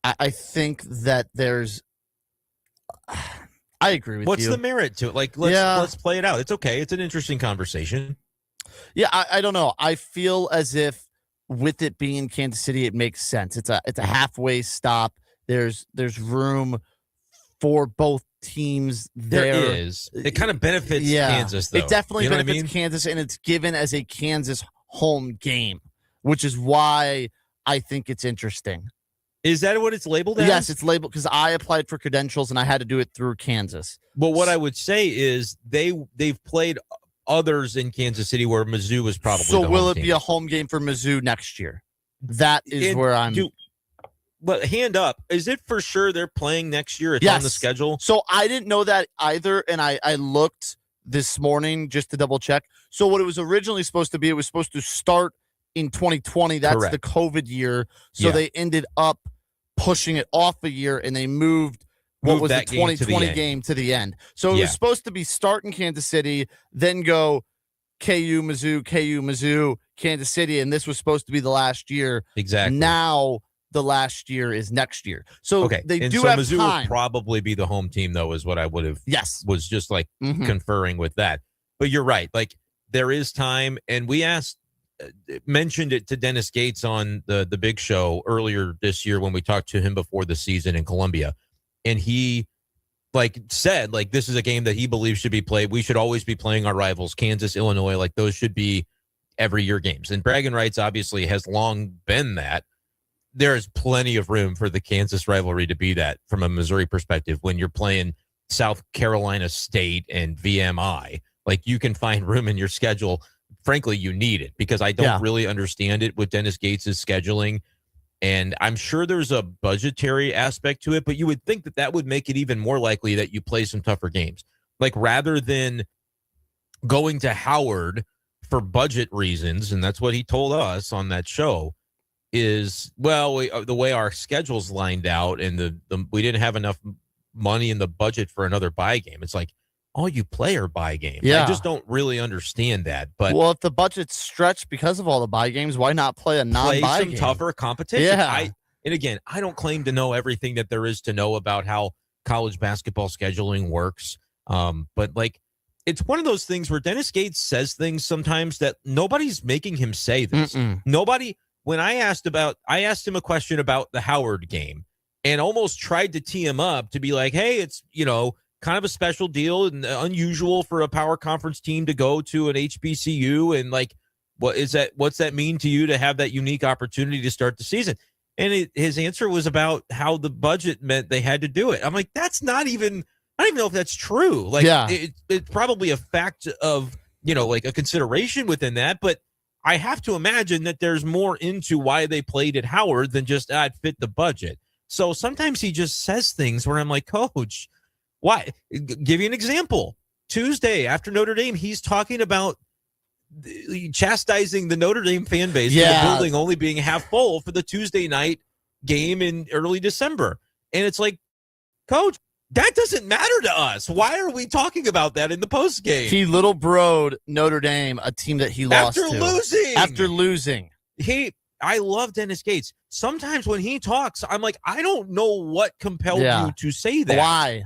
I think that there's. I agree with you. What's the merit to it? Like, let's play it out. It's okay. It's an interesting conversation. Yeah, I don't know. I feel as if with it being Kansas City, it makes sense. It's a halfway stop. There's room for both teams there. There is. It kind of benefits Kansas, though. It definitely benefits I mean? Kansas, and it's given as a Kansas home game, which is why I think it's interesting. Is that what it's labeled as? Yes, it's labeled because I applied for credentials and I had to do it through Kansas. Well, what I would say is they've played others in Kansas City where Mizzou was probably so. The will home it team. be a home game for Mizzou next year? That is where I'm. But hand up, is it for sure they're playing next year? It's on the schedule. So I didn't know that either, and I looked this morning just to double check. So what it was originally supposed to be, it was supposed to start in 2020. That's Correct. the COVID year. So they ended up pushing it off a year, and they moved was the 2020 game to the end. So it was supposed to be start in Kansas City, then go KU, Mizzou, Kansas City, and this was supposed to be the last year. Exactly. Now the last year is next year. So they do so have Mizzou time. Would probably be the home team, though, is what I would have was just like conferring with that. But you're right. Like, there is time, and we mentioned it to Dennis Gates on the big show earlier this year when we talked to him before the season in Columbia. And he said, this is a game that he believes should be played. We should always be playing our rivals, Kansas, Illinois. Like, those should be every year games. And Bragging Rights obviously has long been that. There is plenty of room for the Kansas rivalry to be that from a Missouri perspective when you're playing South Carolina State and VMI. Like, you can find room in your schedule. Frankly, you need it because I don't really understand it with Dennis Gates' scheduling. And I'm sure there's a budgetary aspect to it, but you would think that would make it even more likely that you play some tougher games. Like, rather than going to Howard for budget reasons, and that's what he told us on that show, is, the way our schedule's lined out and we didn't have enough money in the budget for another bye game. It's like, all you play are bye games. Yeah. I just don't really understand that. But if the budget's stretched because of all the bye games, why not play a non-bye game? Tougher competition. Yeah. And again, I don't claim to know everything that there is to know about how college basketball scheduling works. But it's one of those things where Dennis Gates says things sometimes that nobody's making him say this. Nobody. When I asked him a question about the Howard game and almost tried to tee him up to be like, hey, it's, kind of a special deal and unusual for a power conference team to go to an HBCU. And what's that mean to you to have that unique opportunity to start the season? And his answer was about how the budget meant they had to do it. I'm like, that's not even, I don't even know if that's true. It's probably a fact of, a consideration within that, but I have to imagine that there's more into why they played at Howard than just it fit the budget. So sometimes he just says things where I'm like, Coach, why? Give you an example. Tuesday after Notre Dame, he's talking about chastising the Notre Dame fan base for the building only being half full for the Tuesday night game in early December. And it's like, Coach, that doesn't matter to us. Why are we talking about that in the post game? He little broed Notre Dame, a team that he lost after losing. I love Dennis Gates. Sometimes when he talks, I'm like, I don't know what compelled you to say that. Why?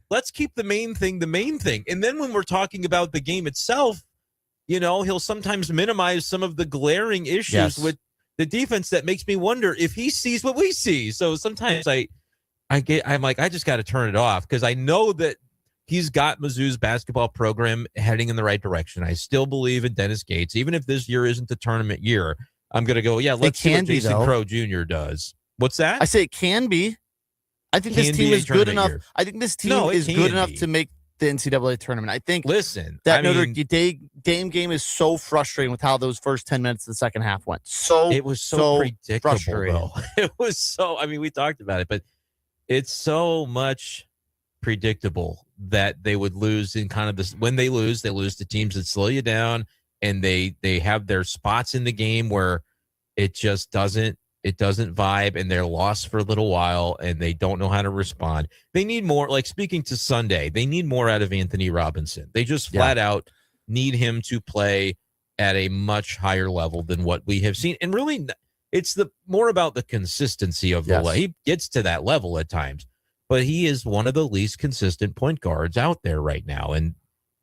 Let's keep the main thing the main thing. And then when we're talking about the game itself, he'll sometimes minimize some of the glaring issues with the defense that makes me wonder if he sees what we see. So sometimes I'm like, I just got to turn it off because I know that he's got Mizzou's basketball program heading in the right direction. I still believe in Dennis Gates. Even if this year isn't the tournament year, I'm going to go, let's see what Jason Crow Jr. does. What's that? I say it can be. I think this team is good enough. I think this team is good enough to make the NCAA tournament. I think Notre Dame game is so frustrating with how those first 10 minutes of the second half went. It was so predictable, frustrating. Though. It was so, we talked about it, but it's so much predictable that they would lose in kind of this. When they lose to teams that slow you down, and they have their spots in the game where it just doesn't vibe, and they're lost for a little while, and they don't know how to respond. They need more. Like, speaking to Sunday, they need more out of Anthony Robinson. They just flat out need him to play at a much higher level than what we have seen. And really, It's more about the consistency of the level. He gets to that level at times, but he is one of the least consistent point guards out there right now. And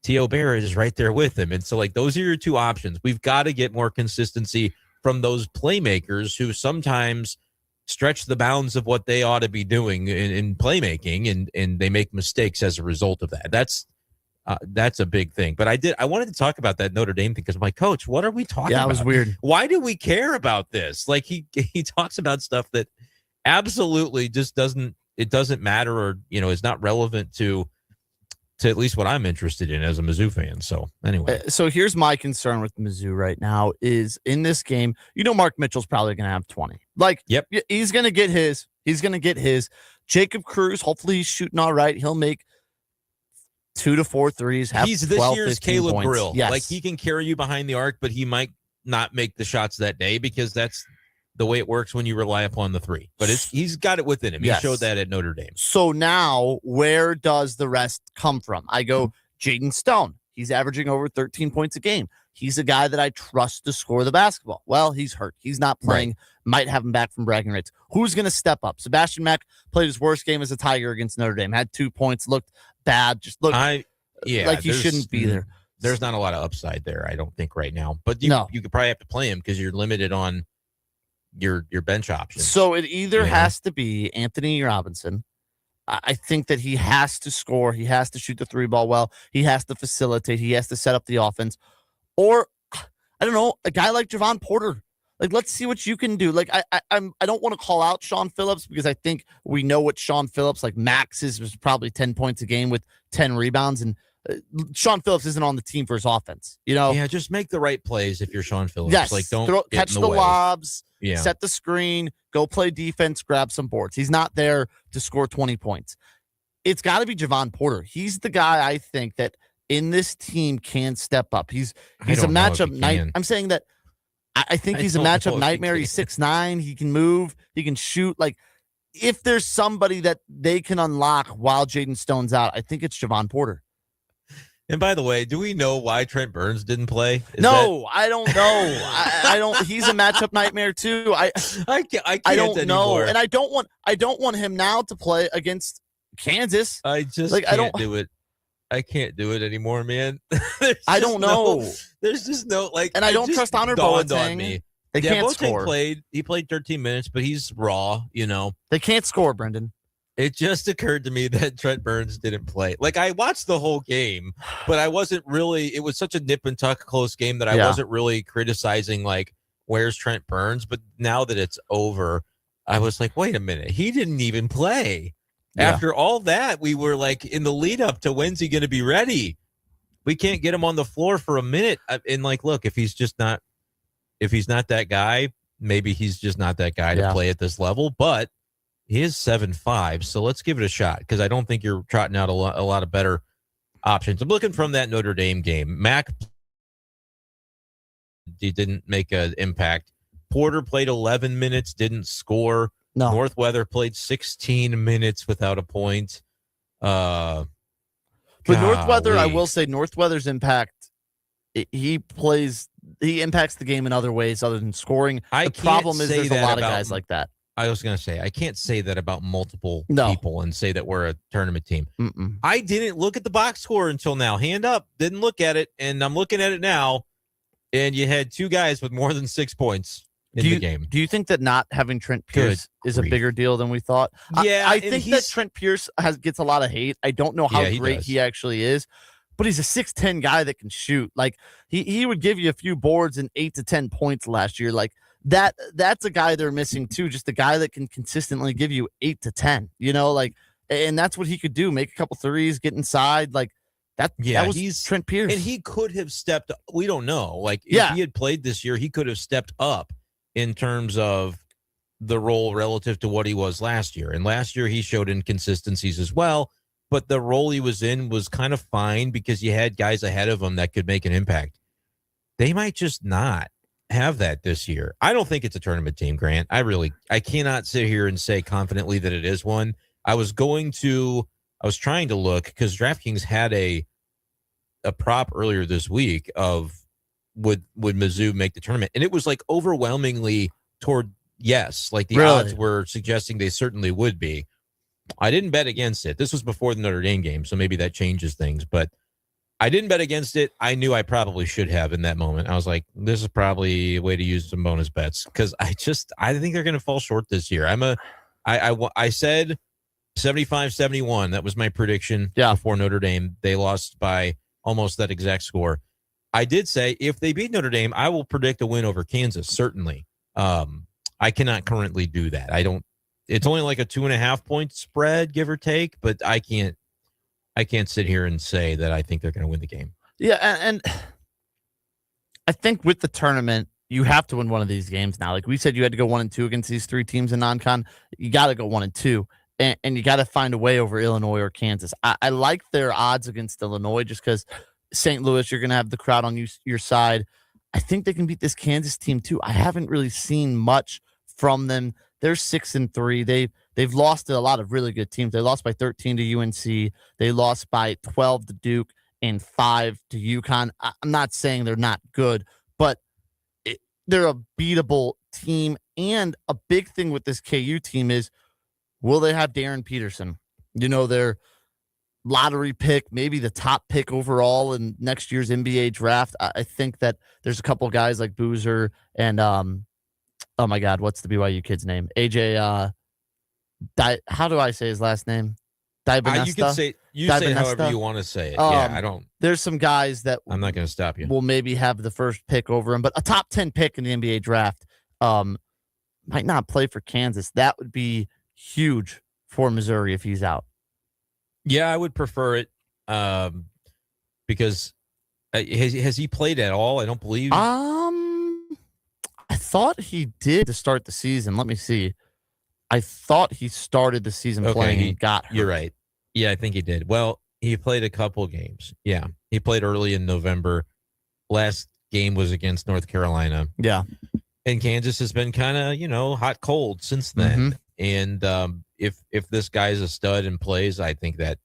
T.O. Barrett is right there with him. And so, like, those are your two options. We've got to get more consistency from those playmakers who sometimes stretch the bounds of what they ought to be doing in playmaking, and they make mistakes as a result of that. That's a big thing. But I wanted to talk about that Notre Dame thing because I'm like, Coach, what are we talking about? Yeah, it was weird. Why do we care about this? Like, he talks about stuff that absolutely just doesn't matter, or, is not relevant to at least what I'm interested in as a Mizzou fan. So anyway. So here's my concern with Mizzou right now is in this game, Mark Mitchell's probably going to have 20. Like, yep, he's going to get his. He's going to get his. Jacob Cruz, hopefully he's shooting all right. He'll make 2 to 4 threes. He's this 12, year's Caleb points. Brill. Yes. Like, he can carry you behind the arc, but he might not make the shots that day because that's the way it works when you rely upon the three. But he's got it within him. He showed that at Notre Dame. So now, where does the rest come from? I go Jaden Stone. He's averaging over 13 points a game. He's a guy that I trust to score the basketball. Well, he's hurt. He's not playing. Right. Might have him back from bragging rights. Who's going to step up? Sebastian Mack played his worst game as a Tiger against Notre Dame. Had 2 points. Looked bad. Just looked like he shouldn't be there. There's not a lot of upside there, I don't think, right now. But you could probably have to play him because you're limited on your bench options. So it either has to be Anthony Robinson. I think that he has to score. He has to shoot the 3 ball well. He has to facilitate. He has to set up the offense. Or, I don't know, a guy like Javon Porter. Like, let's see what you can do. Like, I don't want to call out Sean Phillips because I think we know what Sean Phillips, like, max was probably 10 points a game with 10 rebounds. And Sean Phillips isn't on the team for his offense, Yeah, just make the right plays if you're Sean Phillips. Yes, like, don't catch the lobs, set the screen, go play defense, grab some boards. He's not there to score 20 points. It's got to be Javon Porter. He's the guy I think that in this team can step up. He's a matchup night. I'm saying that I think he's a matchup nightmare. He's 6'9". He can move. He can shoot. Like, if there's somebody that they can unlock while Jaden Stone's out, I think it's Javon Porter. And by the way, do we know why Trent Burns didn't play? I don't know. I don't. He's a matchup nightmare too. I don't anymore. know, and I don't want him now to play against Kansas. I just can't do it. I can't do it anymore, man. I don't know. There's just no and I don't trust Honor Boateng. On me. They can't score. He played 13 minutes, but he's raw. They can't score, Brendan. It just occurred to me that Trent Burns didn't play. Like, I watched the whole game, but I wasn't really – it was such a nip and tuck close game that I wasn't really criticizing, like, where's Trent Burns? But now that it's over, I was like, wait a minute. He didn't even play. Yeah. After all that, we were, like, in the lead up to when's he going to be ready? We can't get him on the floor for a minute. And, like, look, if he's not that guy, maybe he's just not that guy to play at this level. But he is 7'5", so let's give it a shot because I don't think you're trotting out a lot of better options. I'm looking from that Notre Dame game. Mack, he didn't make an impact. Porter played 11 minutes, didn't score. No. Northweather played 16 minutes without a point. But Northweather, I will say, Northweather's impact, he impacts the game in other ways other than scoring. The problem is there's a lot of guys like that. I was going to say, I can't say that about multiple people and say that we're a tournament team. I didn't look at the box score until now. Hand up, didn't look at it, and I'm looking at it now, and you had 2 guys with more than 6 points in the game. Do you think that not having Trent Pierce is a bigger deal than we thought? Yeah. I think that Trent Pierce gets a lot of hate. I don't know how great he actually is, but he's a 6'10" guy that can shoot. Like, he would give you a few boards and 8 to 10 points last year. Like, that's a guy they're missing too. Just a guy that can consistently give you 8 to 10, and that's what he could do. Make a couple threes, get inside. Like that was Trent Pierce. And he could have stepped up. We don't know. Like, if he had played this year, he could have stepped up in terms of the role relative to what he was last year. And last year he showed inconsistencies as well, but the role he was in was kind of fine because you had guys ahead of him that could make an impact. They might just not have that this year. I don't think it's a tournament team, Grant. I cannot sit here and say confidently that it is one. I was trying to look because DraftKings had a prop earlier this week of would Mizzou make the tournament, and it was like overwhelmingly toward yes. Like the odds were suggesting they certainly would be. I didn't bet against it. This was before the Notre Dame game, so maybe that changes things. But I didn't bet against it. I knew I probably should have in that moment. I was like, this is probably a way to use some bonus bets because I think they're going to fall short this year. I said 75-71. That was my prediction before Notre Dame. They lost by almost that exact score. I did say if they beat Notre Dame, I will predict a win over Kansas, certainly. I cannot currently do that. It's only like a 2.5 point spread, give or take, but I can't sit here and say that I think they're going to win the game. Yeah, and I think with the tournament, you have to win one of these games now. Like we said, you had to go 1-2 against these 3 teams in non-con. You got to go 1-2, and you got to find a way over Illinois or Kansas. I like their odds against Illinois just because St. Louis, you're going to have the crowd on your side. I think they can beat this Kansas team too. I haven't really seen much from them. They're 6-3. They've lost to a lot of really good teams. They lost by 13 to UNC. They lost by 12 to Duke and 5 to UConn. I'm not saying they're not good, but they're a beatable team. And a big thing with this KU team is, will they have Darren Peterson? Their lottery pick, maybe the top pick overall in next year's NBA draft. I think that there's a couple of guys like Boozer and oh my God, what's the BYU kid's name? AJ. How do I say his last name? Dibanesta? You can say say however you want to say it. I don't. There's some guys that I'm not going to stop you. Will maybe have the first pick over him, but a top 10 pick in the NBA draft might not play for Kansas. That would be huge for Missouri if he's out. Yeah, I would prefer it because has he played at all? I don't believe. I thought he did to start the season. Let me see. I thought he started the season playing and got hurt. You're right. Yeah, I think he did. Well, he played a couple games. Yeah, he played early in November. Last game was against North Carolina. Yeah. And Kansas has been kind of, hot cold since then. Mm-hmm. And if this guy's a stud and plays, I think that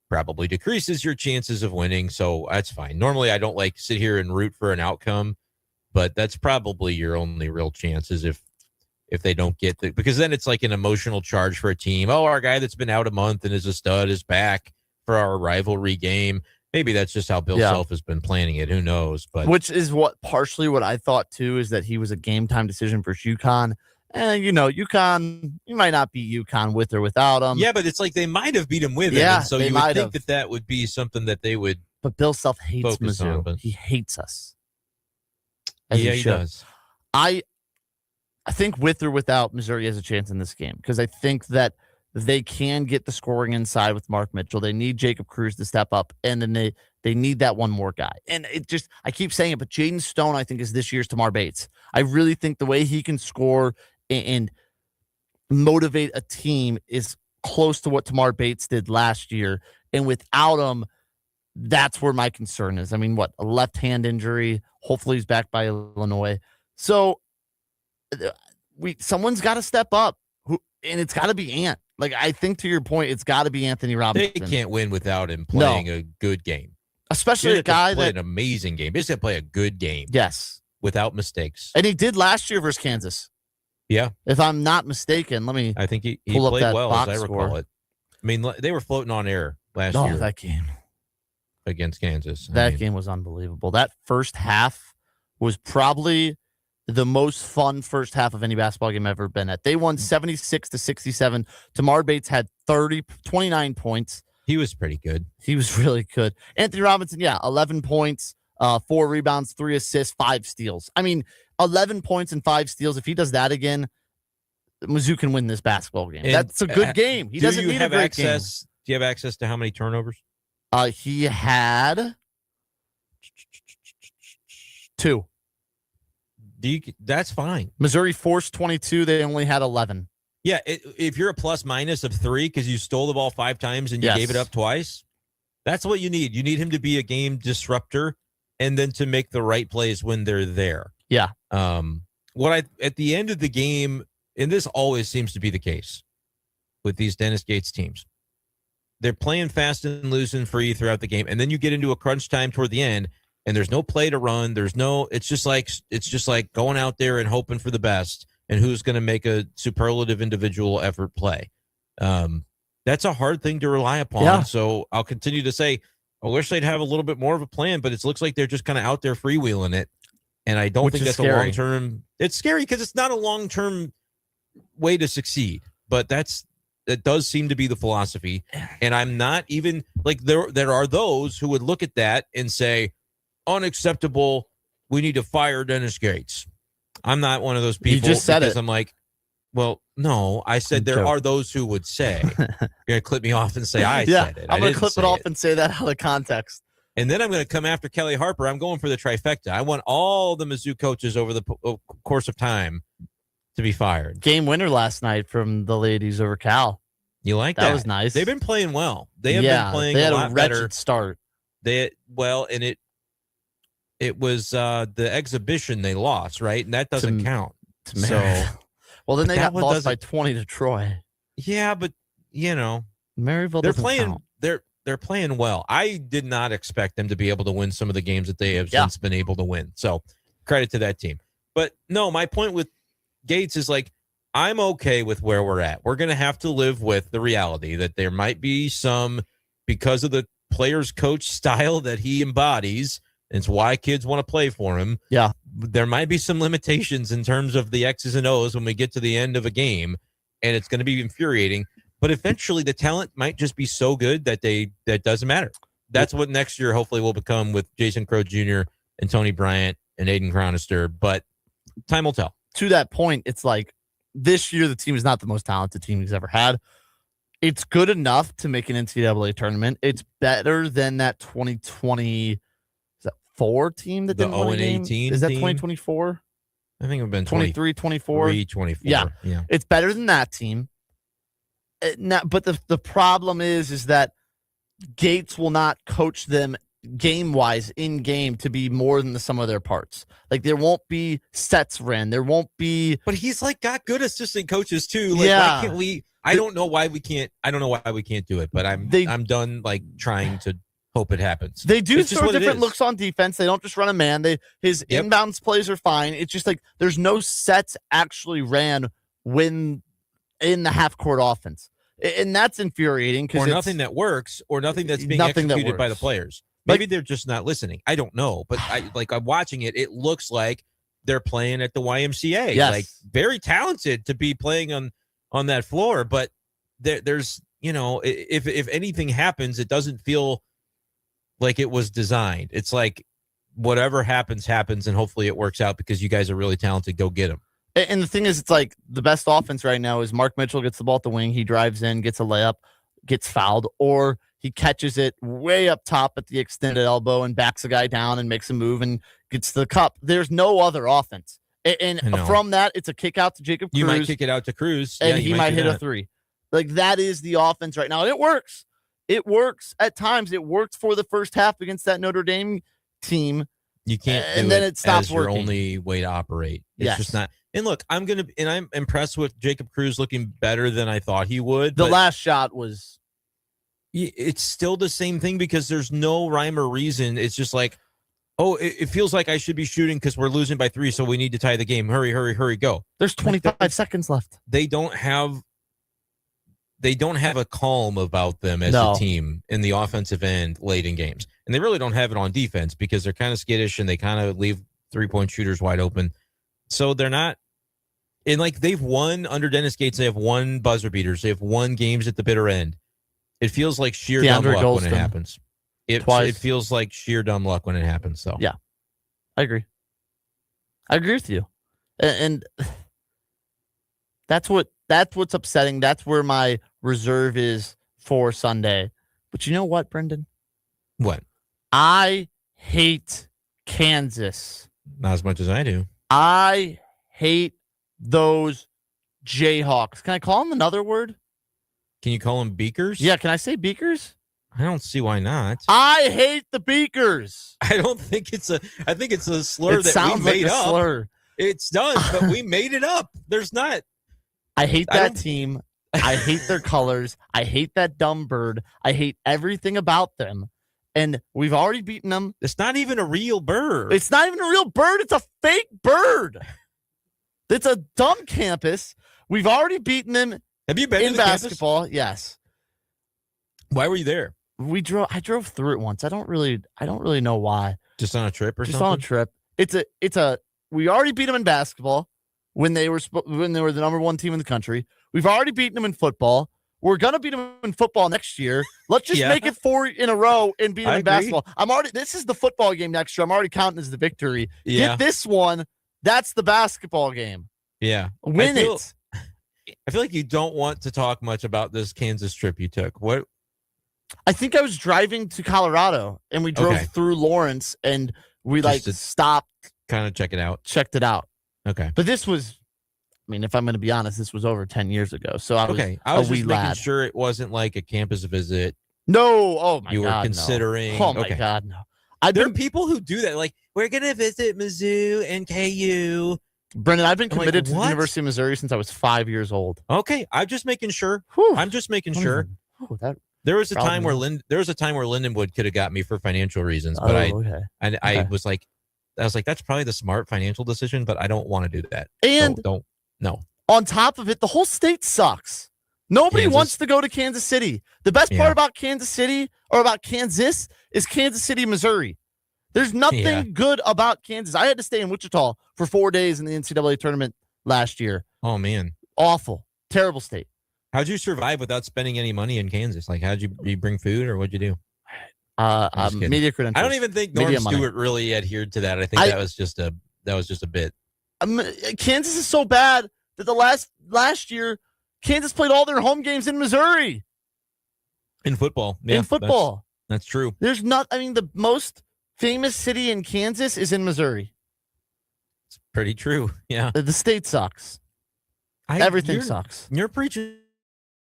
probably decreases your chances of winning. So that's fine. Normally, I don't like sit here and root for an outcome, but that's probably your only real chances if they don't get the, because then it's like an emotional charge for a team. Oh, our guy that's been out a month and is a stud is back for our rivalry game. Maybe that's just how Bill Self has been planning it. Who knows? But which is partially what I thought too, is that he was a game time decision for UConn. And UConn, you might not beat UConn with or without him. Yeah, but it's like they might have beat him with him. And so you would think that would be something that they would. But Bill Self hates Mizzou. He hates us. Yeah, he does. I think with or without, Missouri has a chance in this game because I think that they can get the scoring inside with Mark Mitchell. They need Jacob Cruz to step up, and then they need that one more guy. And I keep saying it, but Jaden Stone, I think, is this year's Tamar Bates. I really think the way he can score and motivate a team is close to what Tamar Bates did last year. And without him, that's where my concern is. I mean, a left hand injury. Hopefully he's back by Illinois. So someone's got to step up, and it's got to be Ant. Like, I think to your point, it's got to be Anthony Robinson. They can't win without him playing a good game. Especially a guy that an amazing game. He's going to play a good game. Yes. Without mistakes. And he did last year versus Kansas. Yeah. If I'm not mistaken, I think he pull played up that well, box as I recall score. it. I mean, they were floating on air last year. That game. Against Kansas. That game was unbelievable. That first half was probably the most fun first half of any basketball game I've ever been at. They won 76-67. Tamar Bates had 29 points. He was pretty good. He was really good. Anthony Robinson, 11 points, 4 rebounds, 3 assists, 5 steals. I mean, 11 points and 5 steals. If he does that again, Mizzou can win this basketball game. And that's a good game. He doesn't need a great game. Do you have access to how many turnovers? He had 2. That's fine. Missouri forced 22. They only had 11. Yeah, if you're a plus minus of 3 because you stole the ball 5 times and you gave it up twice, that's what you need. You need him to be a game disruptor and then to make the right plays when they're there. Yeah. At the end of the game, and this always seems to be the case with these Dennis Gates teams, they're playing fast and loose and free throughout the game, and then you get into a crunch time toward the end, and there's no play to run. It's just like going out there and hoping for the best. and who's going to make a superlative individual effort play. That's a hard thing to rely upon. Yeah. So I'll continue to say, I wish they'd have a little bit more of a plan, but it looks like they're just kind of out there freewheeling it. And I don't think that's scary. A long-term. It's scary because it's not a long-term way to succeed, but that does seem to be the philosophy. And I'm not even like there are those who would look at that and say, unacceptable. We need to fire Dennis Gates. I'm not one of those people. You just said because it. I'm like, well, no, I said there are those who would say. You're going to clip me off and say I said it. I'm going to clip it off and say that out of context. And then I'm going to come after Kelly Harper. I'm going for the trifecta. I want all the Mizzou coaches over the course of time to be fired. Game winner last night from the ladies over Cal. You like that? That was nice. They've been playing well. They have been playing a lot better. They had a wretched start. And it was the exhibition they lost, right? And that doesn't count. Well, then they got lost by 20 to Troy. Yeah, but Maryville. They're playing. Count. They're playing well. I did not expect them to be able to win some of the games that they have since been able to win. So credit to that team. But no, my point with Gates is like, I'm okay with where we're at. We're going to have to live with the reality that there might be some, because of the player's coach style that he embodies, and it's why kids want to play for him. Yeah. There might be some limitations in terms of the X's and O's when we get to the end of a game, and it's going to be infuriating. But eventually the talent might just be so good that doesn't matter. That's what next year hopefully will become with Jason Crow Jr. and Tony Bryant and Aiden Cronister. But time will tell. To that point, it's like this year the team is not the most talented team he's ever had. It's good enough to make an NCAA tournament. It's better than that 2024 team that didn't win a game. Is that 2024? I think it would have been 23, 24. 24. Yeah. It's better than that team. But the problem is that Gates will not coach them game-wise in game to be more than the sum of their parts. Like there won't be sets ran. There won't be. But he's like got good assistant coaches too. Like, why can't we? I don't know why we can't. I don't know why we can't do it. But I'm done like trying to hope it happens. They do throw different looks on defense. They don't just run a man. His inbounds plays are fine. It's just like there's no sets actually ran when in the half court offense. And that's infuriating. Or nothing that works, or nothing that's being executed by the players. Maybe they're just not listening. I don't know. But I'm watching it. It looks like they're playing at the YMCA. Yes. Like very talented to be playing on that floor. But there's, if anything happens, it doesn't feel like it was designed. It's like whatever happens, and hopefully it works out because you guys are really talented. Go get them. And the thing is, it's like the best offense right now is Mark Mitchell gets the ball at the wing. He drives in, gets a layup, gets fouled, or he catches it way up top at the extended elbow and backs a guy down and makes a move and gets to the cup. There's no other offense. And from that, it's a kick out to Jacob Cruz. You might kick it out to Cruz. And he might hit a three. Like that is the offense right now. And it works. It works at times. It worked for the first half against that Notre Dame team. You can't and then it stops working. Your only way to operate. It's just not. And look, I'm impressed with Jacob Cruz looking better than I thought he would. The last shot was. It's still the same thing because there's no rhyme or reason. It's just like, it feels like I should be shooting because we're losing by 3, so we need to tie the game. Hurry, hurry, hurry, go. There's 25 seconds left. They don't have a calm about them as a team in the offensive end late in games. And they really don't have it on defense because they're kind of skittish and they kind of leave 3-point shooters wide open. So they're not. And like they've won under Dennis Gates, they have won buzzer beaters. They have won games at the bitter end. It feels like sheer dumb luck when it happens. It feels like sheer dumb luck when it happens. So yeah, I agree with you, and that's what's upsetting. That's where my reserve is for Sunday. But you know what, Brendan? What? I hate Kansas. Not as much as I do. I hate those Jayhawks. Can I call them another word? Can you call them beakers? Yeah, can I say beakers? I don't see why not. I hate the beakers. I don't think I think it's a slur that we made up. Slur. It's done, but we made it up. There's not. I hate that team. I hate their colors. I hate that dumb bird. I hate everything about them. And we've already beaten them. It's not even a real bird. It's not even a real bird. It's a fake bird. It's a dumb campus. We've already beaten them. Have you been in to basketball? Campus? Yes. Why were you there? I drove through it once. I don't really know why. Just on a trip or Just something? on a trip. We already beat them in basketball when they were the number one team in the country. We've already beaten them in football. We're gonna beat them in football next year. Let's just make it 4 in a row and beat them in basketball. This is the football game next year. I'm already counting as the victory. Yeah. Get this one. That's the basketball game. Yeah. Win it. I feel like you don't want to talk much about this Kansas trip you took. What? I think I was driving to Colorado and we drove through Lawrence and we stopped. Kind of checked it out. Okay. But this was, if I'm going to be honest, this was over 10 years ago. So I was just making sure it wasn't like a campus visit. No. Oh my God. You were considering. No. Oh my God. No. There are people who do that. Like, we're going to visit Mizzou and KU. Brendan, I've been committed to the University of Missouri since I was 5 years old. Okay. I'm just making sure. I'm just making sure. There was a time where Lindenwood could have got me for financial reasons, but I was like, that's probably the smart financial decision, but I don't want to do that. And no. On top of it, the whole state sucks. Nobody wants to go to Kansas City. The best part about Kansas City or about Kansas is Kansas City, Missouri. There's nothing good about Kansas. I had to stay in Wichita for 4 days in the NCAA tournament last year. Oh, man. Awful. Terrible state. How'd you survive without spending any money in Kansas? Like, how'd you bring food or what'd you do? Media credentials. I don't even think Norm Stewart really adhered to that. I think that was just a bit. Kansas is so bad that the last year, Kansas played all their home games in Missouri. In football. Yeah, That's true. There's the most famous city in Kansas is in Missouri. It's pretty true. Yeah. The state sucks. Everything sucks. You're preaching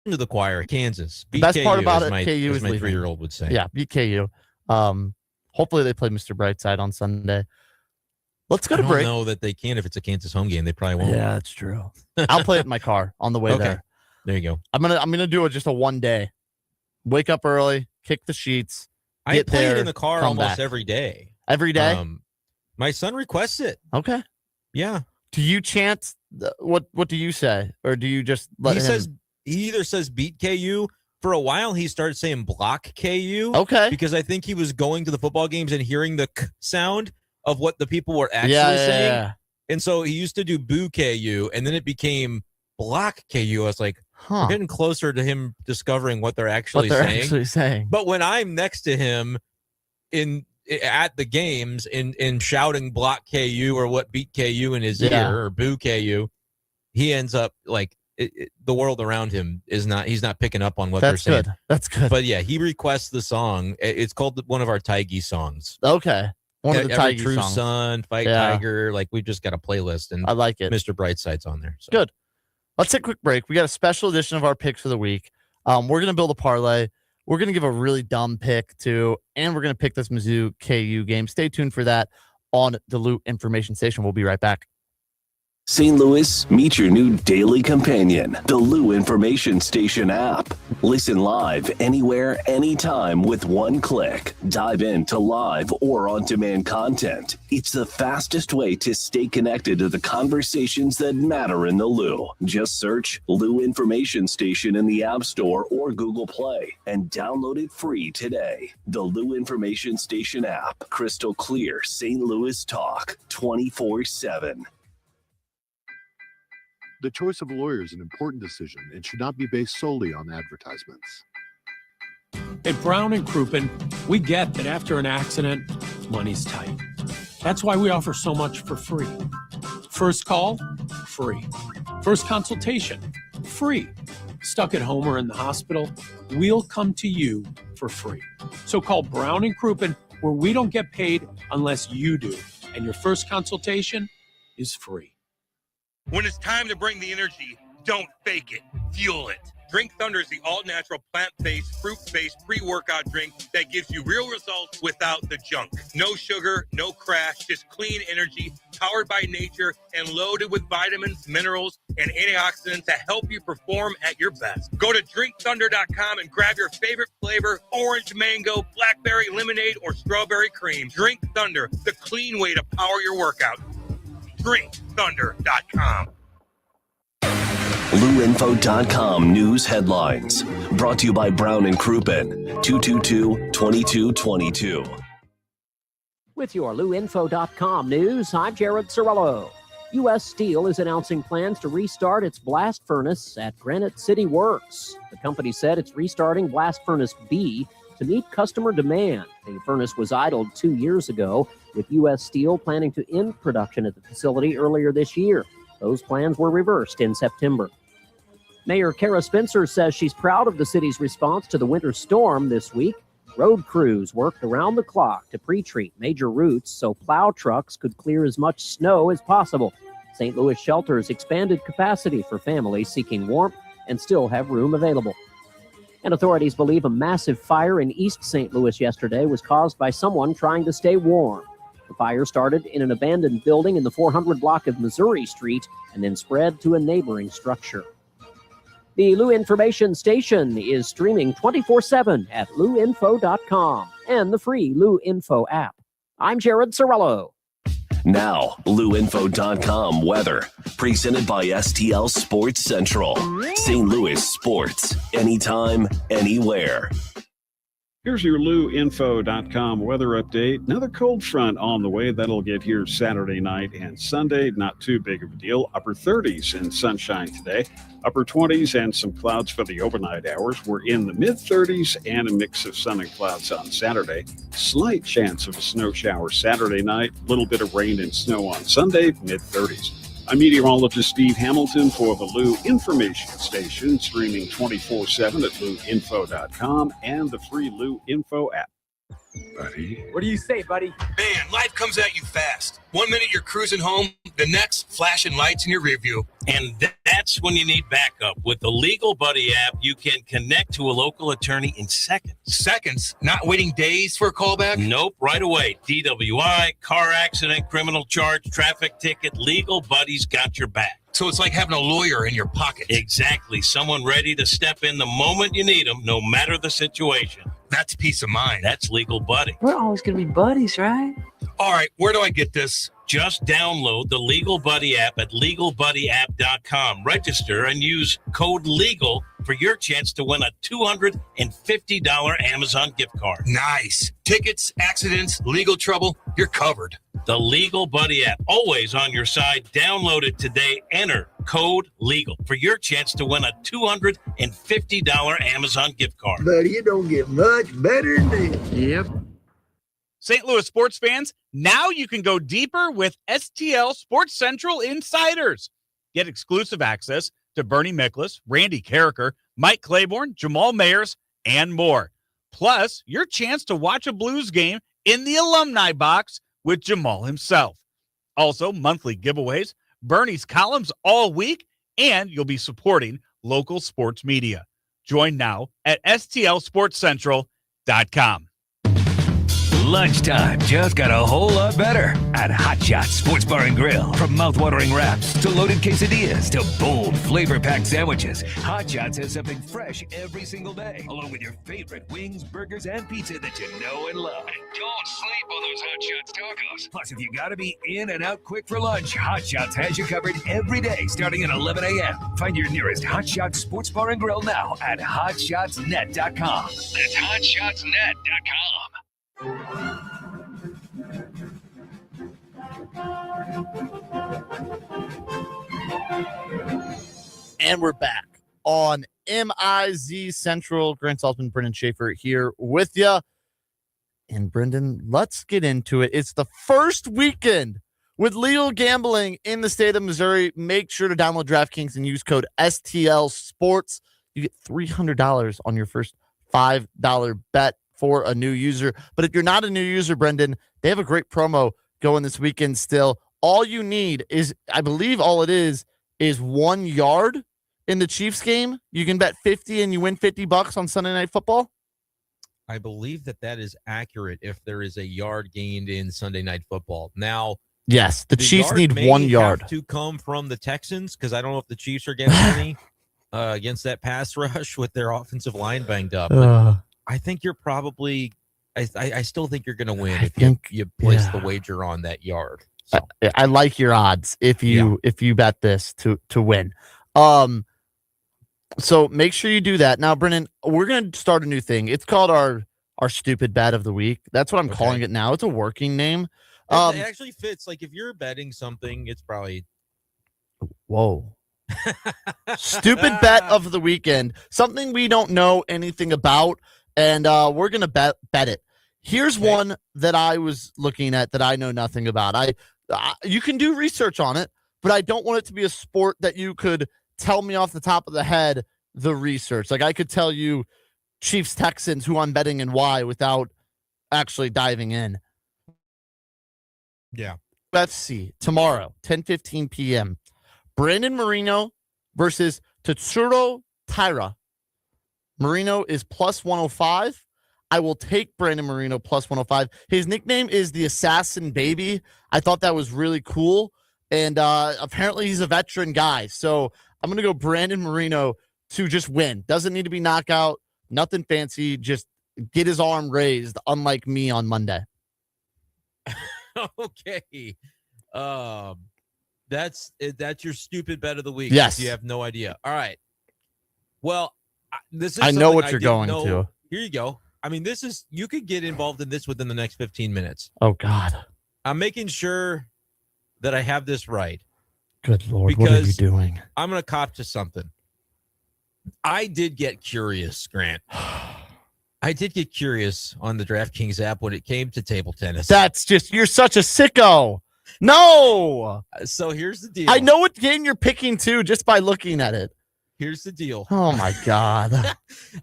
to the choir. Kansas. The best part about it, KU is my 3-year-old would say. Yeah, beat KU. Hopefully they play Mr. Brightside on Sunday. Let's go to break. I don't know that they can if it's a Kansas home game. They probably won't. Yeah, that's true. I'll play it in my car on the way there. There you go. I'm gonna do it just a 1 day. Wake up early, kick the sheets. I play it in the car almost every day. Every day? My son requests it. Okay. Yeah. Do you chant? What do you say? Or do you just let him? He either says beat KU. For a while, he started saying block KU. Okay. Because I think he was going to the football games and hearing the k sound of what the people were actually saying. Yeah. And so he used to do boo KU, and then it became block KU. I was like, we're getting closer to him discovering what they're actually saying. But when I'm next to him at the games in shouting block KU or what beat KU in his ear or boo KU, he ends up like the world around him he's not picking up on what they're saying. That's good. But yeah, he requests the song. It's called one of our Tiggy songs. Okay. One of the Tiggy True songs. Son, Fight Tiger. Like, we've just got a playlist, and I like it. Mr. Brightside's on there. So. Good. Let's take a quick break. We got a special edition of our picks for the week. We're going to build a parlay. We're going to give a really dumb pick, too, and we're going to pick this Mizzou KU game. Stay tuned for that on the Lou Information Station. We'll be right back. St. Louis, meet your new daily companion, the Lou Information Station app. Listen live anywhere, anytime with one click. Dive into live or on-demand content. It's the fastest way to stay connected to the conversations that matter in the Lou. Just search Lou Information Station in the App Store or Google Play and download it free today. The Lou Information Station app. Crystal clear St. Louis talk 24/7. The choice of a lawyer is an important decision and should not be based solely on advertisements. At Brown & Crouppen, we get that after an accident, money's tight. That's why we offer so much for free. First call, free. First consultation, free. Stuck at home or in the hospital, we'll come to you for free. So call Brown & Crouppen, where we don't get paid unless you do. And your first consultation is free. When it's time to bring the energy, don't fake it, fuel it. Drink Thunder is the all-natural, plant-based, fruit-based pre-workout drink that gives you real results without the junk. No sugar, no crash, just clean energy, powered by nature, and loaded with vitamins, minerals, and antioxidants to help you perform at your best. Go to drinkthunder.com and grab your favorite flavor, orange mango, blackberry lemonade, or strawberry cream. Drink Thunder, the clean way to power your workout. DrinkThunder.com. LouInfo.com news headlines. Brought to you by Brown and Crouppen, 222-2222. With your LouInfo.com news, I'm Jared Cirillo. U.S. Steel is announcing plans to restart its blast furnace at Granite City Works. The company said it's restarting Blast Furnace B to meet customer demand. The furnace was idled 2 years ago, with U.S. Steel planning to end production at the facility earlier this year. Those plans were reversed in September. Mayor Kara Spencer says she's proud of the city's response to the winter storm this week. Road crews worked around the clock to pre-treat major routes so plow trucks could clear as much snow as possible. St. Louis shelters expanded capacity for families seeking warmth and still have room available. And authorities believe a massive fire in East St. Louis yesterday was caused by someone trying to stay warm. The fire started in an abandoned building in the 400 block of Missouri Street and then spread to a neighboring structure. The Lou Information Station is streaming 24/7 at louinfo.com and the free Lou Info app. I'm Jared Cirillo. Now, LouInfo.com weather. Presented by STL Sports Central. St. Louis sports. Anytime, anywhere. Here's your LouInfo.com weather update. Another cold front on the way. That'll get here Saturday night and Sunday. Not too big of a deal. Upper 30s and sunshine today. Upper 20s and some clouds for the overnight hours. We're in the mid-30s and a mix of sun and clouds on Saturday. Slight chance of a snow shower Saturday night. A little bit of rain and snow on Sunday, mid-30s. I'm meteorologist Steve Hamilton for the Lou Information Station, streaming 24/7 at louinfo.com and the free Lou Info app. Buddy. What do you say, buddy? Man, life comes at you fast. 1 minute you're cruising home, the next flashing lights in your rearview. And that's when you need backup. With the Legal Buddy app, you can connect to a local attorney in seconds. Seconds? Not waiting days for a callback? Nope, right away. DWI, car accident, criminal charge, traffic ticket, Legal Buddy's got your back. So it's like having a lawyer in your pocket. Exactly. Someone ready to step in the moment you need them, no matter the situation. That's peace of mind. That's Legal Buddy. We're always going to be buddies, right? All right, where do I get this? Just download the Legal Buddy app at LegalBuddyApp.com. Register and use code LEGAL for your chance to win a $250 Amazon gift card. Nice. Tickets, accidents, legal trouble, you're covered. The Legal Buddy app, always on your side. Download it today. Enter code LEGAL for your chance to win a $250 Amazon gift card. Buddy, you don't get much better than this. Yep. St. Louis sports fans, now you can go deeper with STL Sports Central Insiders. Get exclusive access to Bernie Miklasz, Randy Carricker, Mike Claiborne, Jamal Mayers, and more. Plus, your chance to watch a Blues game in the alumni box with Jamal himself. Also, monthly giveaways, Bernie's columns all week, and you'll be supporting local sports media. Join now at stlsportscentral.com. Lunchtime just got a whole lot better at Hot Shots Sports Bar and Grill. From mouth-watering wraps to loaded quesadillas to bold, flavor-packed sandwiches, Hot Shots has something fresh every single day, along with your favorite wings, burgers, and pizza that you know and love. And don't sleep on those Hot Shots tacos. Plus, if you gotta be in and out quick for lunch, Hot Shots has you covered every day starting at 11 a.m. Find your nearest Hot Shots Sports Bar and Grill now at hotshotsnet.com. That's hotshotsnet.com. And we're back on MIZ Central. Grant Saltzman, Brendan Schaefer here with you. And Brendan, let's get into it. It's the first weekend with legal gambling in the state of Missouri. Make sure to download DraftKings and use code STL Sports. You get $300 on your first $5 bet for a new user. But if you're not a new user, Brendan, they have a great promo going this weekend still. All you need is, I believe all it is 1 yard in the Chiefs game. You can bet 50 and you win $50 on Sunday Night Football. I believe that is accurate if there is a yard gained in Sunday Night Football. Now, yes, the Chiefs need 1 yard to come from the Texans, because I don't know if the Chiefs are getting any against that pass rush with their offensive line banged up. I think you're probably I still think you're going to win if you place the wager on that yard. So I like your odds if you bet this to win. So make sure you do that. Now, Brennan, we're going to start a new thing. It's called our stupid bet of the week. That's what I'm calling it now. It's a working name. It actually fits. Like if you're betting something, it's probably stupid bet of the weekend. Something we don't know anything about, and we're going to bet it. Here's one that I was looking at that I know nothing about. You can do research on it, but I don't want it to be a sport that you could tell me off the top of the head the research. Like I could tell you Chiefs Texans who I'm betting and why without actually diving in. Yeah. UFC tomorrow, 10:15 p.m. Brandon Moreno versus Tatsuro Taira. Moreno is plus 105. I will take Brandon Moreno plus 105. His nickname is the Assassin Baby. I thought that was really cool. And apparently he's a veteran guy. So I'm going to go Brandon Moreno to just win. Doesn't need to be knockout. Nothing fancy. Just get his arm raised, unlike me on Monday. Okay. That's your stupid bet of the week. Yes. You have no idea. All right. Well, this is I know what you're going to. Here you go. I mean, you could get involved in this within the next 15 minutes. Oh, God. I'm making sure that I have this right. Good Lord, what are you doing? I'm going to cop to something. I did get curious, Grant. I did get curious on the DraftKings app when it came to table tennis. You're such a sicko. No. So here's the deal. I know what game you're picking too just by looking at it. Here's the deal. Oh my God.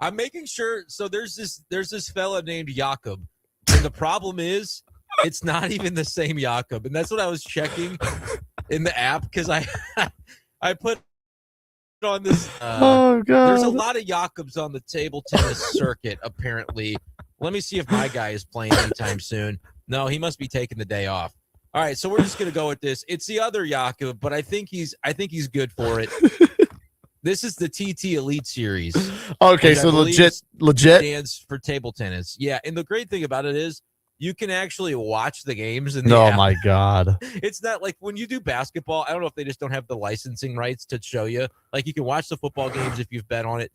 I'm making sure. So there's this fella named Jakob. And the problem is it's not even the same Jakob. And that's what I was checking in the app because I put on this. Oh God. There's a lot of Jakobs on the table tennis circuit, apparently. Let me see if my guy is playing anytime soon. No, he must be taking the day off. All right, so we're just gonna go with this. It's the other Jakob, but I think he's good for it. This is the TT Elite Series. Okay, so legit stands for table tennis. Yeah, and the great thing about it is you can actually watch the games in the app. My God. It's not like when you do basketball, I don't know if they just don't have the licensing rights to show you. Like you can watch the football games if you've bet on it.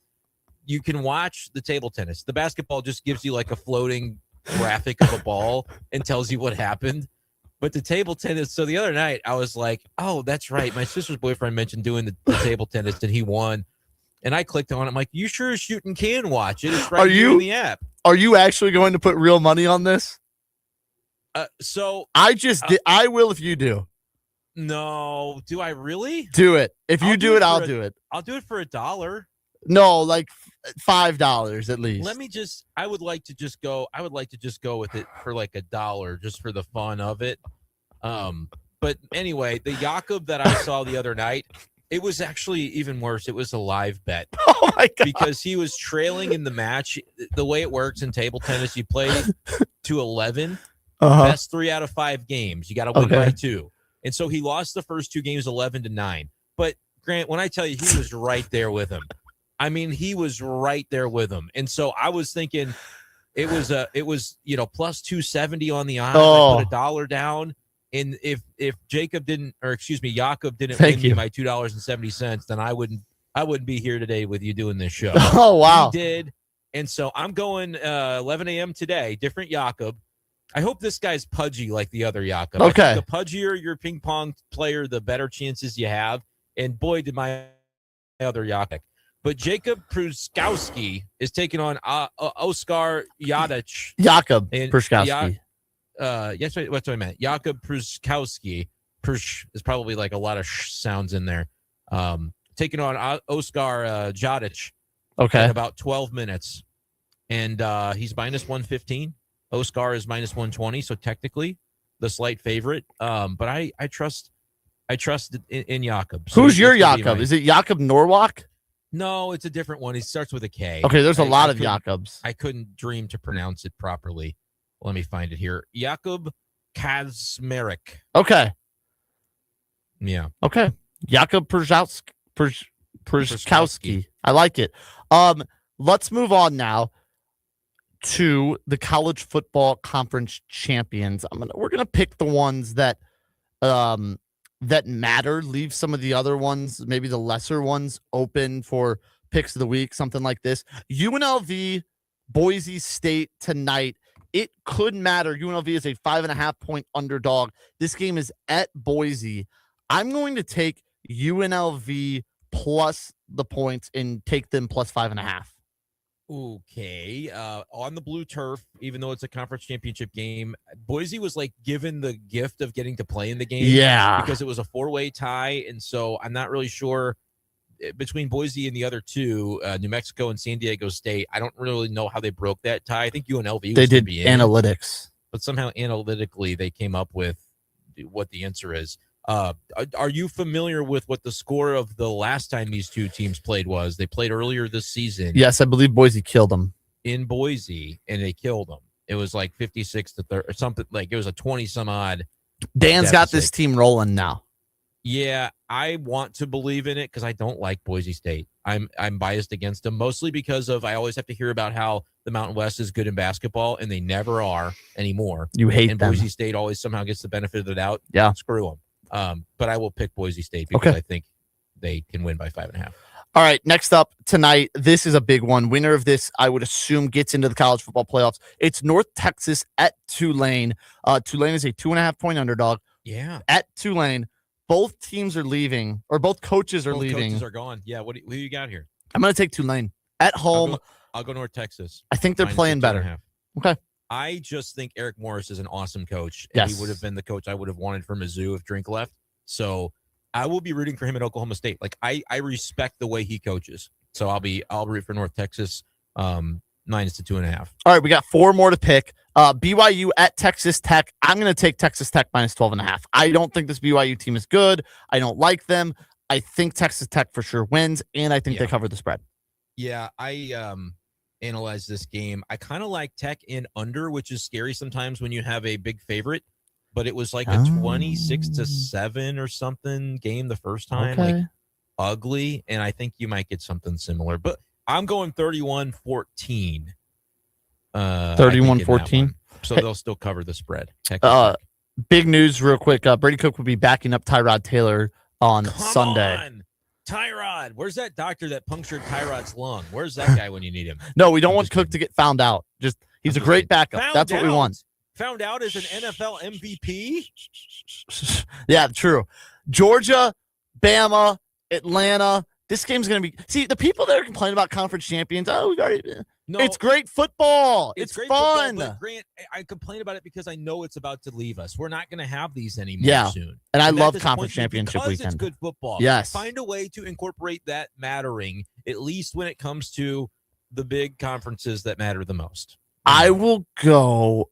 You can watch the table tennis. The basketball just gives you like a floating graphic of a ball and tells you what happened. But the table tennis, so the other night I was like, oh, that's right. My sister's boyfriend mentioned doing the table tennis and he won. And I clicked on it. I'm like, you sure as shooting can watch it. It's right here in the app. Are you actually going to put real money on this? So I just did. I will if you do. No. Do I really? Do it. If you do it, I'll do it. I'll do it for $1. No, like $5 at least. Let me just. I would like to just go with it for like $1, just for the fun of it. But anyway, the Jakob that I saw the other night, it was actually even worse. It was a live bet. Oh my God! Because he was trailing in the match. The way it works in table tennis, you play to 11. Best 3 out of 5 games. You got to win by 2. And so he lost the first 2 games 11-9. But Grant, when I tell you, he was right there with him. I mean, he was right there with him. And so I was thinking it was plus 270 on the odds. I put $1 down. And if Jakob didn't win me my $2.70, then I wouldn't be here today with you doing this show. Oh wow. He did. And so I'm going 11 a.m. today, different Jakob. I hope this guy's pudgy like the other Jakob. Okay. I think the pudgier your ping pong player, the better chances you have. And boy, did my other Jakob. But Jacob Pruskowski is taking on Oskar Jadic. Jakob Pruskowski. Yes, that's what I meant. Jakob Pruskowski. Prush is probably like a lot of sounds in there. Taking on Oskar Jadic. Okay. In about 12 minutes. And he's minus 115. Oskar is minus 120. So technically the slight favorite. But I trust in Jakob. So who's your Jakob? Is it Jakob Norwalk? No, it's a different one. He starts with a K. Okay, there's a lot of Jakobs. I couldn't dream to pronounce it properly. Let me find it here. Jakob Kazmarek. Okay. Yeah. Okay. Jakob Pruskowski. I like it. Let's move on now to the college football conference champions. We're gonna pick the ones that that matter. Leave some of the other ones, maybe the lesser ones, open for picks of the week, something like this. UNLV, Boise State tonight. It could matter. UNLV is a 5.5-point underdog. This game is at Boise. I'm going to take UNLV plus the points and take them plus 5.5. Okay. On the blue turf, even though it's a conference championship game, Boise was like given the gift of getting to play in the game. Yeah. Because it was a 4-way tie. And so I'm not really sure between Boise and the other two, New Mexico and San Diego State. I don't really know how they broke that tie. I think UNLV they did analytics. But somehow analytically they came up with what the answer is. Are you familiar with what the score of the last time these two teams played was? They played earlier this season. Yes, I believe Boise killed them. In Boise, and they killed them. It was like 56-30 or something. Like it was a 20-some-odd. Dan's got this team rolling now. Yeah, I want to believe in it because I don't like Boise State. I'm biased against them, mostly because of I always have to hear about how the Mountain West is good in basketball, and they never are anymore. You hate and them. Boise State always somehow gets the benefit of the doubt. Yeah. Screw them. But I will pick Boise State because I think they can win by 5.5. All right, next up tonight, this is a big one. Winner of this, I would assume, gets into the college football playoffs. It's North Texas at Tulane. Tulane is a 2.5-point underdog. Yeah. At Tulane, both teams are leaving, or both coaches are leaving. Coaches are gone. Yeah, who do you got here? I'm going to take Tulane. At home. I'll go North Texas. I think they're playing better. Okay. I just think Eric Morris is an awesome coach. And yes. He would have been the coach I would have wanted for Mizzou if Drink left. So I will be rooting for him at Oklahoma State. Like I respect the way he coaches. So I'll root for North Texas minus the 2.5. All right, we got 4 more to pick. BYU at Texas Tech. I'm going to take Texas Tech minus 12.5. I don't think this BYU team is good. I don't like them. I think Texas Tech for sure wins, and I think they cover the spread. Yeah, I analyze this game. I kind of like Tech in under, which is scary sometimes when you have a big favorite, but it was like a 26-7 or something game the first time, like ugly, and I think you might get something similar, but I'm going 31-14. 31-14. So they'll still cover the spread. Big news real quick. Brady Cook will be backing up Tyrod Taylor on Sunday. On. Tyrod, where's that doctor that punctured Tyrod's lung? Where's that guy when you need him? No, we don't want Cook to get found out. He's a great backup. That's what we want. Found out as an NFL MVP? Yeah, true. Georgia, Bama, Atlanta. This game's going to be... See, the people that are complaining about conference champions, we've already... No, it's great football. It's great fun. Football, but Grant, I complain about it because I know it's about to leave us. We're not going to have these anymore soon. And I love conference championship weekend. It's good football. Yes. Find a way to incorporate that mattering, at least when it comes to the big conferences that matter the most. I will go...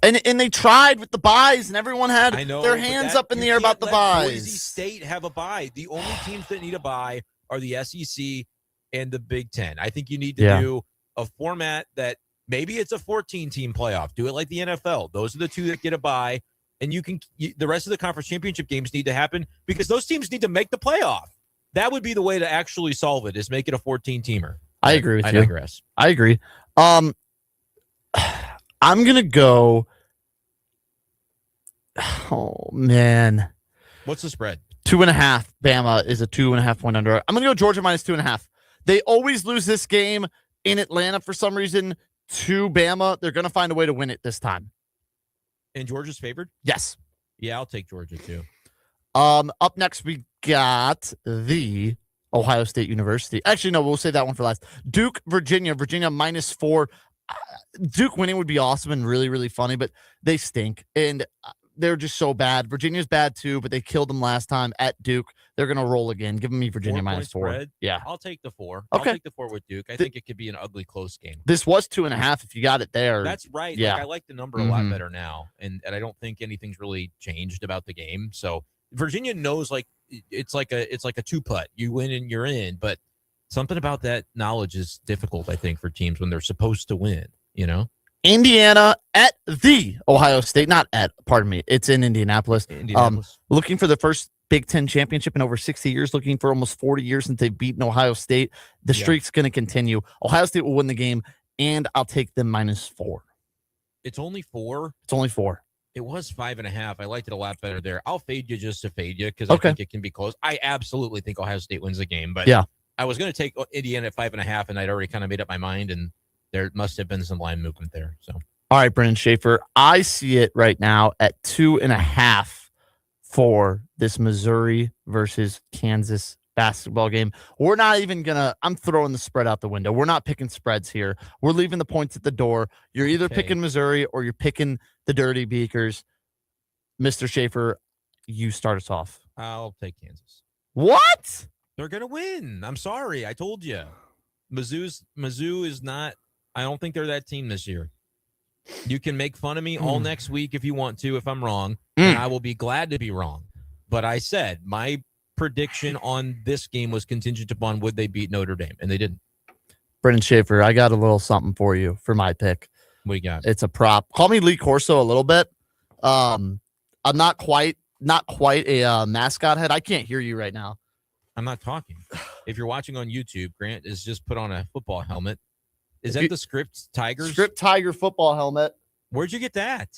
And they tried with the buys, and everyone had their hands up in the air about the buys. Boise State have a buy. The only teams that need a buy are the SEC and the Big Ten. I think you need to do a format that maybe it's a 14-team playoff. Do it like the NFL. Those are the two that get a bye, and the rest of the conference championship games need to happen because those teams need to make the playoff. That would be the way to actually solve it, is make it a 14-teamer. I agree with you. I digress. I agree. I'm going to go... Oh, man. What's the spread? 2.5. Bama is a 2.5-point under. I'm going to go Georgia minus 2.5. They always lose this game in Atlanta for some reason to Bama. They're going to find a way to win it this time. And Georgia's favored? Yes. Yeah, I'll take Georgia too. Up next, we got the Ohio State University. Actually, no, we'll save that one for last. Duke, Virginia. Virginia minus 4. Duke winning would be awesome and really, really funny, but they stink. And they're just so bad. Virginia's bad too, but they killed them last time at Duke. They're going to roll again. Give me Virginia minus 4. Spread. Yeah. I'll take the 4. Okay. I'll take the 4 with Duke. I think it could be an ugly, close game. This was 2.5 if you got it there. That's right. Yeah. Like, I like the number a lot better now, and I don't think anything's really changed about the game. So Virginia knows it's like a two-putt. You win and you're in, but something about that knowledge is difficult, I think, for teams when they're supposed to win, you know? Indiana at the Ohio State. It's in Indianapolis. Looking for the first Big Ten championship in over 60 years, looking for almost 40 years since they've beaten Ohio State. The streak's going to continue. Ohio State will win the game, and I'll take them minus 4. It's only 4? It's only 4. It was 5.5. I liked it a lot better there. I'll fade you just to fade you because I think it can be close. I absolutely think Ohio State wins the game, but I was going to take Indiana at 5.5, and I'd already kind of made up my mind, and there must have been some line movement there. So, all right, Brendan Schaefer, I see it right now at 2.5 for this Missouri versus Kansas basketball game. We're not even I'm throwing the spread out the window. We're not picking spreads here. We're leaving the points at the door. You're either picking Missouri or you're picking the Dirty Beakers. Mr. Schaefer, you start us off. I'll take Kansas. What? They're going to win. I'm sorry. I told you. Mizzou is not, I don't think they're that team this year. You can make fun of me all next week if you want to, if I'm wrong, and I will be glad to be wrong. But I said my prediction on this game was contingent upon would they beat Notre Dame, and they didn't. Brendan Schaefer, I got a little something for you for my pick. We got it's a prop. Call me Lee Corso a little bit. I'm not quite a mascot head. I can't hear you right now. I'm not talking. If you're watching on YouTube, Grant has just put on a football helmet. Is that the Script Tigers? Script Tiger football helmet. Where'd you get that?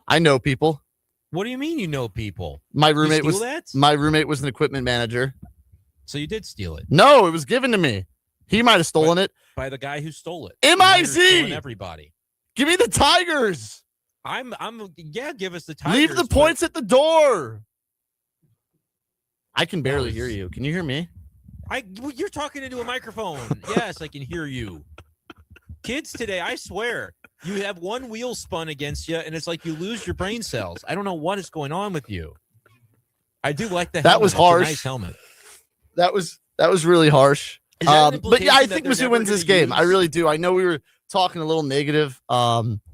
I know people. What do you mean you know people? My roommate was an equipment manager. So you did steal it? No, it was given to me. He might have stolen it. By the guy who stole it. MIZ! Everybody. Give me the Tigers. Give us the Tigers. Leave the points at the door. I can barely hear you. Can you hear me? You're talking into a microphone. Yes, I can hear you. Kids today, I swear, you have one wheel spun against you, and it's like you lose your brain cells. I don't know what is going on with you. I do like the helmet. That was harsh. It's a nice helmet. That was really harsh. But yeah, I think Mizzou wins this game. I really do. I know we were talking a little negative about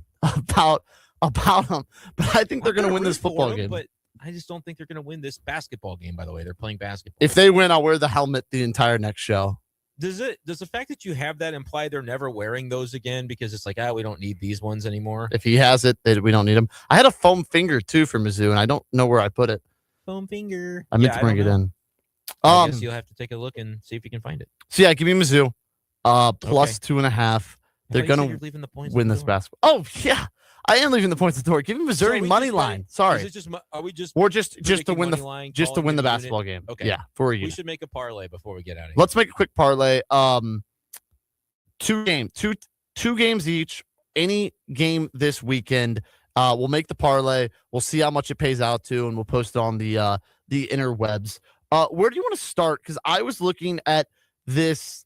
them, but I think they're going to win this football game. But I just don't think they're going to win this basketball game, by the way. They're playing basketball. If they win, I'll wear the helmet the entire next show. Does the fact that you have that imply they're never wearing those again because it's like, we don't need these ones anymore? If he has it, we don't need them. I had a foam finger, too, for Mizzou, and I don't know where I put it. Foam finger. I meant to bring it in. I guess you'll have to take a look and see if you can find it. So, yeah, give me Mizzou. Plus 2.5. They're going to win this basketball. Oh, yeah. I am leaving the points at the door. Give me Missouri money line. Sorry. We're just to win the basketball game. Okay. Yeah, for you. We should make a parlay before we get out of here. Let's make a quick parlay. Two games each. Any game this weekend. We'll make the parlay. We'll see how much it pays out to, and we'll post it on the interwebs. Where do you want to start? Because I was looking at this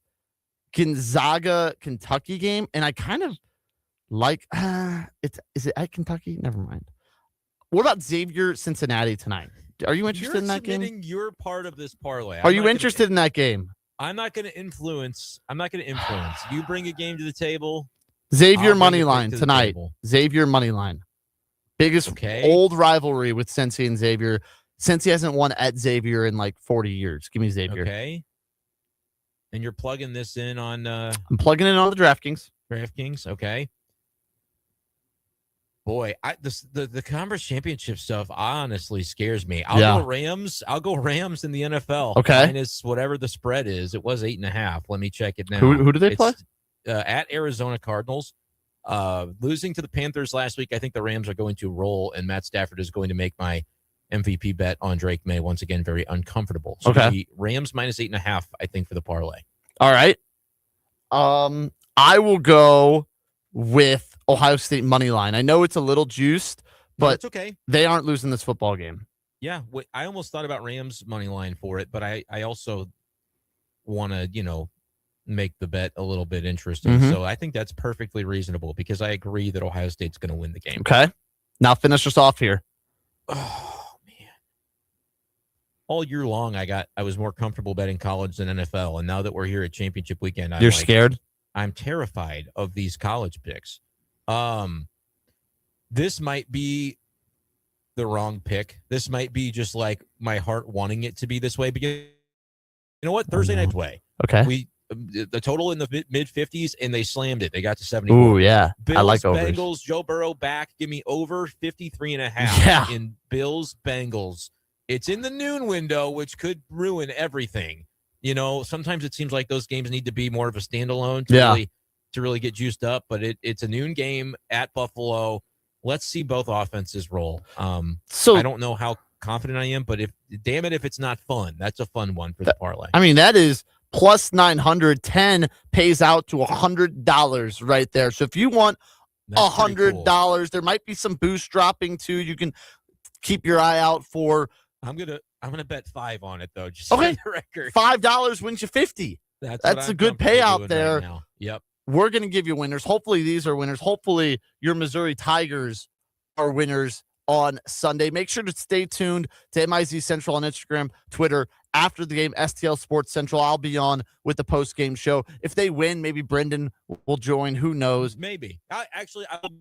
Gonzaga Kentucky game, and I kind of like is it at Kentucky? Never mind. What about Xavier Cincinnati tonight? Are you interested in that game? You're submitting your part of this parlay. Are you interested in that game? I'm not going to influence. You bring a game to the table. Xavier money line tonight. Xavier money line. Biggest old rivalry with Cincy and Xavier. Cincy hasn't won at Xavier in like 40 years. Give me Xavier. Okay. And you're plugging this in on I'm plugging it on the DraftKings. Okay. Boy, the conference championship stuff honestly scares me. I'll go Rams. I'll go Rams in the NFL. Okay. Minus whatever the spread is. It was 8.5. Let me check it now. Who do they play? At Arizona Cardinals. Losing to the Panthers last week, I think the Rams are going to roll, and Matt Stafford is going to make my MVP bet on Drake May once again very uncomfortable. So the Rams minus 8.5, I think, for the parlay. All right. I will go with Ohio State money line. I know it's a little juiced, but it's okay. They aren't losing this football game. Yeah, I almost thought about Rams money line for it, but I also want to, make the bet a little bit interesting. Mm-hmm. So I think that's perfectly reasonable because I agree that Ohio State's going to win the game. Okay. Now finish us off here. Oh, man. All year long, I was more comfortable betting college than NFL. And now that we're here at championship weekend, You're scared? I'm terrified of these college picks. This might be the wrong pick. This might be just like my heart wanting it to be this way. Because you know what? Thursday night's way. Okay. The total in the mid 50s, and they slammed it. They got to 70. Ooh, yeah. Bills, I like overs. Bengals, Joe Burrow back. Give me over 53.5 in Bills, Bengals. It's in the noon window, which could ruin everything. Sometimes it seems like those games need to be more of a standalone to really get juiced up, but it's a noon game at Buffalo. let's see both offenses roll. So I don't know how confident I am, but if it's not fun, that's a fun one for the parlay. I mean, that is plus 910 pays out to $100 right there. So if you want $100, cool. There might be some boost dropping too. You can keep your eye out for. I'm gonna bet 5 on it though. Just okay, for the record. $5 wins you 50. That's a good payout there. Right now. Yep. We're gonna give you winners. Hopefully these are winners. Hopefully your Missouri Tigers are winners on Sunday. Make sure to stay tuned to MIZ Central on Instagram, Twitter. After the game, STL Sports Central. I'll be on with the post-game show. If they win, maybe Brendan will join. Who knows? Maybe. I'll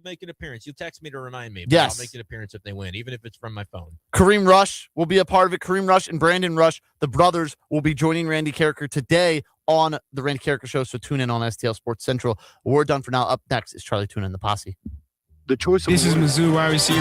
make an appearance. You text me to remind me. Yes. I'll make an appearance if they win, even if it's from my phone. Kareem Rush will be a part of it. Kareem Rush and Brandon Rush, the brothers, will be joining Randy Carricker today on the Randy Carricker Show. So tune in on STL Sports Central. We're done for now. Up next is Charlie Tuna and the Posse. The choice of this is Mizzou wide receiver